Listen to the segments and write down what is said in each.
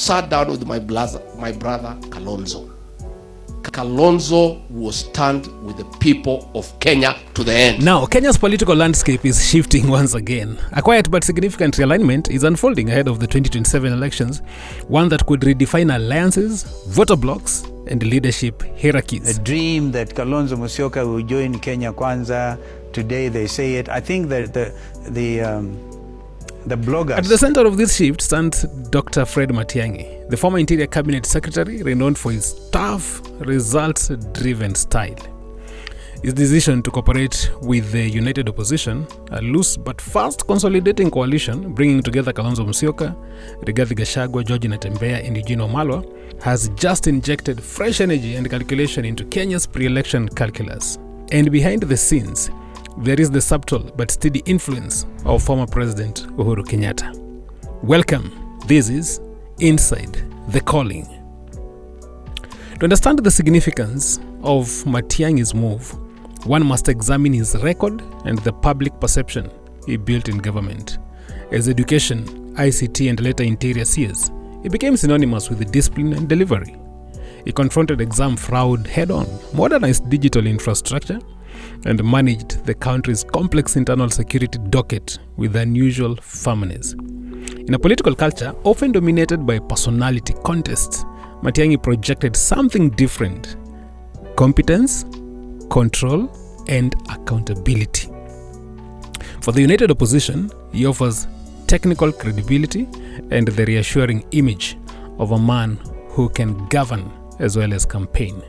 sat down with my brother Kalonzo. Kalonzo will stand with the people of Kenya to the end. Now, Kenya's political landscape is shifting once again. A quiet but significant realignment is unfolding ahead of the 2027 elections, one that could redefine alliances, voter blocks, and leadership hierarchies. A dream that Kalonzo Musyoka will join Kenya Kwanza. Today they say it. I think that the bloggers... At the center of this shift stands Dr. Fred Matiang'i, the former Interior Cabinet Secretary renowned for his tough, results-driven style. His decision to cooperate with the united opposition, a loose but fast consolidating coalition bringing together Kalonzo Musyoka, Rigathi Gachagua, George Natembeya, and Eugene Wamalwa, has just injected fresh energy and calculation into Kenya's pre-election calculus. And behind the scenes, there is the subtle but steady influence of former President Uhuru Kenyatta. Welcome. This is Inside the Calling. To understand the significance of Matiang'i's move, one must examine his record and the public perception he built in government. As education, ICT, and later interior CS, he became synonymous with discipline and delivery. He confronted exam fraud head-on, modernized digital infrastructure, and managed the country's complex internal security docket with unusual firmness. In a political culture often dominated by personality contests, Matiang'i projected something different: competence, control, and accountability. For the united opposition, he offers technical credibility and the reassuring image of a man who can govern as well as campaign.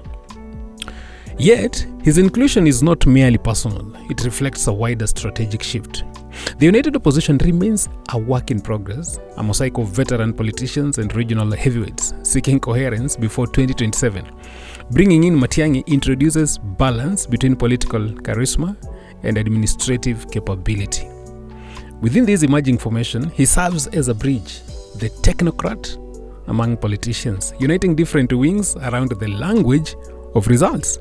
Yet, his inclusion is not merely personal, it reflects a wider strategic shift. The united opposition remains a work in progress, a mosaic of veteran politicians and regional heavyweights seeking coherence before 2027. Bringing in Matiang'i introduces balance between political charisma and administrative capability. Within this emerging formation, he serves as a bridge, the technocrat among politicians, uniting different wings around the language of results.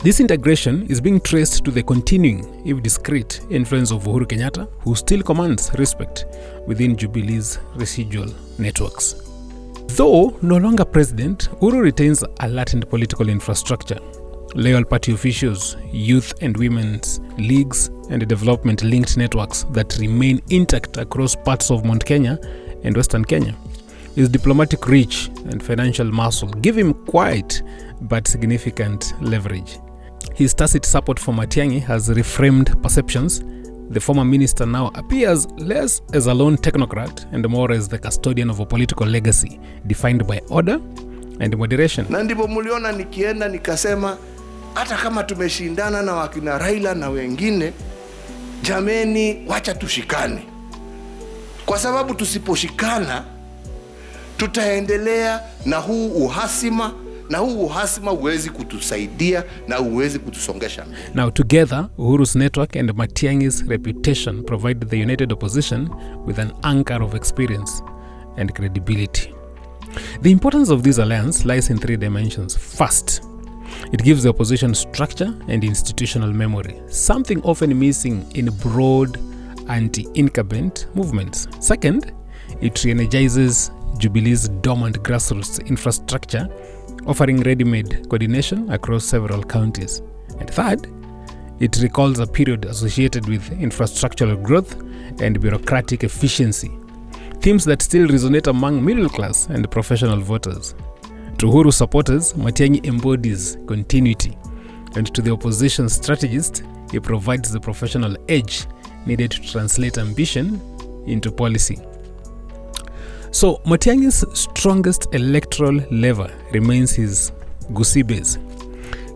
This integration is being traced to the continuing, if discreet, influence of Uhuru Kenyatta, who still commands respect within Jubilee's residual networks. Though no longer president, Uhuru retains a latent political infrastructure. Loyal party officials, youth and women's leagues, and development-linked networks that remain intact across parts of Mount Kenya and Western Kenya. His diplomatic reach and financial muscle give him quiet but significant leverage. His tacit support for Matiang'i has reframed perceptions. The former minister now appears less as a lone technocrat and more as the custodian of a political legacy defined by order and moderation. Na ndipo muliona nikienda nikasema hata kama tumeshindana na wakina Raila na wengine, jameni, wacha tushikane. Kwa sababu tusiposhikana tutaendelea na huu uhasima, na huu uhasima huwezi kutusaidia na huwezi kutusongesha. Now together, Uhuru's network and Matiang'i's reputation provide the united opposition with an anchor of experience and credibility. The importance of this alliance lies in three dimensions. First, it gives the opposition structure and institutional memory, something often missing in broad anti-incumbent movements. Second, it re-energizes Jubilee's dormant grassroots infrastructure, offering ready-made coordination across several counties. And third, it recalls a period associated with infrastructural growth and bureaucratic efficiency, themes that still resonate among middle-class and professional voters. To Uhuru supporters, Matiang'i embodies continuity, and to the opposition strategist, he provides the professional edge needed to translate ambition into policy. So, Matiang'i's strongest electoral lever remains his Gusii base.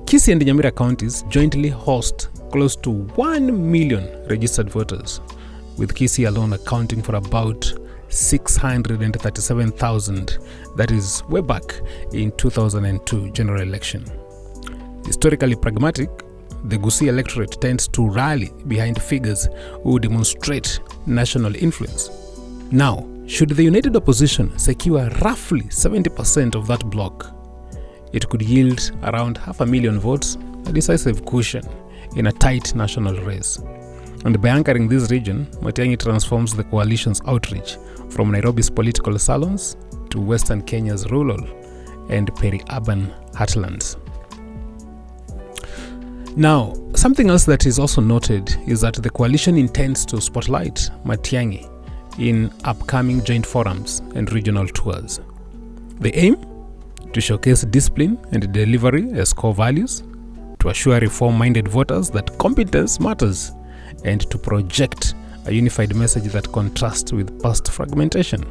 Kisii and Nyamira counties jointly host close to 1 million registered voters, with Kisii alone accounting for about 637,000, that is way back in 2002 general election. Historically pragmatic, the Gusii electorate tends to rally behind figures who demonstrate national influence. Now, should the united opposition secure roughly 70% of that bloc, it could yield around 500,000 votes, a decisive cushion in a tight national race. And by anchoring this region, Matiang'i transforms the coalition's outreach from Nairobi's political salons to Western Kenya's rural and peri-urban heartlands. Now, something else that is also noted is that the coalition intends to spotlight Matiangi in upcoming joint forums and regional tours. The aim? To showcase discipline and delivery as core values, to assure reform-minded voters that competence matters, and to project a unified message that contrasts with past fragmentation.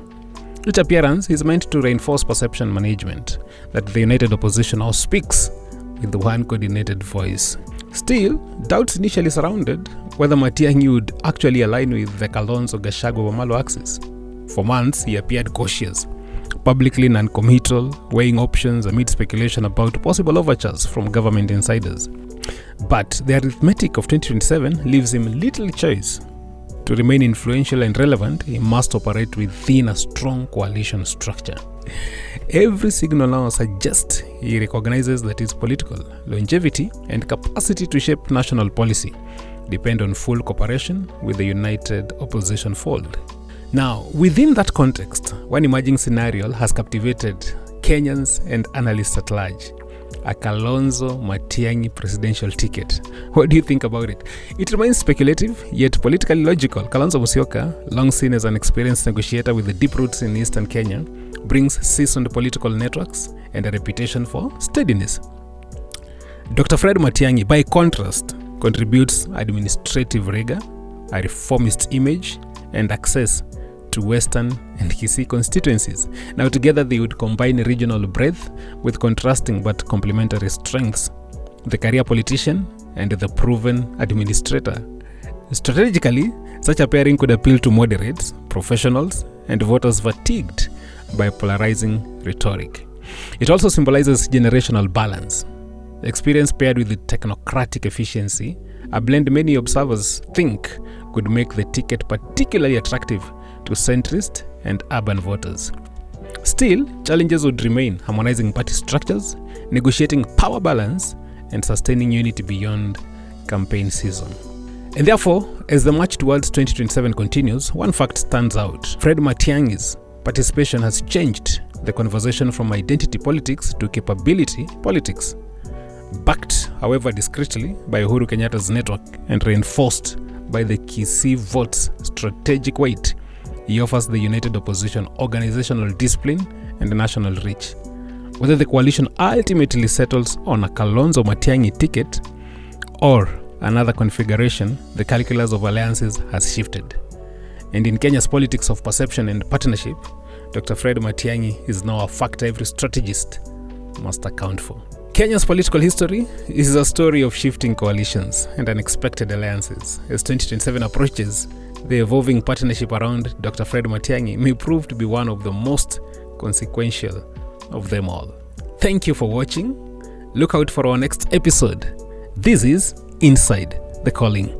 Each appearance is meant to reinforce perception management, that the united opposition now speaks with one coordinated voice. Still, doubts initially surrounded whether Matiangi would actually align with the Kalonzo-Gachagua-Wamalo axis. For months, he appeared cautious, publicly non-committal, weighing options amid speculation about possible overtures from government insiders. But the arithmetic of 2027 leaves him little choice. To remain influential and relevant, he must operate within a strong coalition structure. Every signal now suggests he recognizes that his political longevity and capacity to shape national policy depend on full cooperation with the united opposition fold. Now, within that context, one emerging scenario has captivated Kenyans and analysts at large: a Kalonzo Matiangi presidential ticket. What do you think about it? It remains speculative, yet politically logical. Kalonzo Musyoka, long seen as an experienced negotiator with deep roots in eastern Kenya, brings seasoned political networks and a reputation for steadiness. Dr. Fred Matiang'i, by contrast, contributes administrative rigor, a reformist image, and access to Western and Kisii constituencies. Now together they would combine regional breadth with contrasting but complementary strengths: the career politician and the proven administrator. Strategically, such a pairing could appeal to moderates, professionals, and voters fatigued by polarizing rhetoric. It also symbolizes generational balance. Experience paired with technocratic efficiency, a blend many observers think could make the ticket particularly attractive to centrist and urban voters. Still, challenges would remain: harmonizing party structures, negotiating power balance, and sustaining unity beyond campaign season. And therefore, as the march towards 2027 continues, one fact stands out: Fred Matiang'i's participation has changed the conversation from identity politics to capability politics. Backed, however, discreetly by Uhuru Kenyatta's network and reinforced by the Kisii vote's strategic weight, he offers the united opposition organizational discipline and national reach. Whether the coalition ultimately settles on a Kalonzo Matiang'i ticket or another configuration, the calculus of alliances has shifted. And in Kenya's politics of perception and partnership, Dr. Fred Matiang'i is now a factor every strategist must account for. Kenya's political history is a story of shifting coalitions and unexpected alliances. As 2027 approaches, the evolving partnership around Dr. Fred Matiang'i may prove to be one of the most consequential of them all. Thank you for watching. Look out for our next episode. This is Inside the Calling.